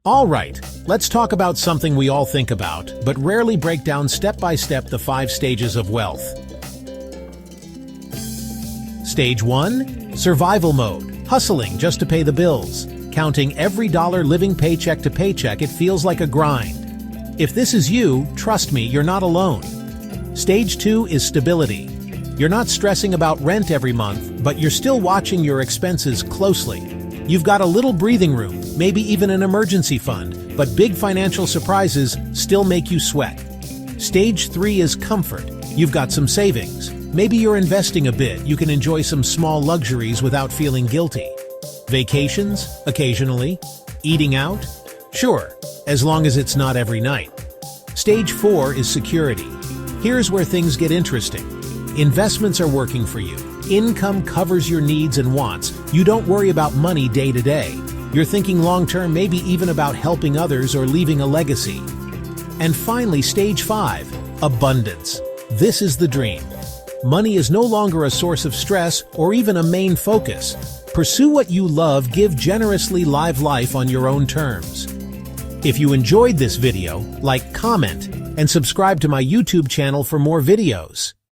Alright, let's talk about something we all think about, but rarely break down step by step the 5 stages of wealth. Stage 1. Survival mode. Hustling just to pay the bills. Counting every dollar, living paycheck to paycheck, it feels like a grind. If this is you, trust me, you're not alone. Stage 2 is stability. You're not stressing about rent every month, but you're still watching your expenses closely. You've got a little breathing room, maybe even an emergency fund, but big financial surprises still make you sweat. Stage 3 is comfort. You've got some savings. Maybe you're investing a bit, you can enjoy some small luxuries without feeling guilty. Vacations? Occasionally. Eating out? Sure, as long as it's not every night. Stage 4 is security. Here's where things get interesting. Investments are working for you. Income covers your needs and wants. You don't worry about money day to day. You're thinking long-term, maybe even about helping others or leaving a legacy. And finally, stage 5, abundance. This is the dream. Money is no longer a source of stress or even a main focus. Pursue what you love, give generously, live life on your own terms. If you enjoyed this video, like, comment, and subscribe to my YouTube channel for more videos.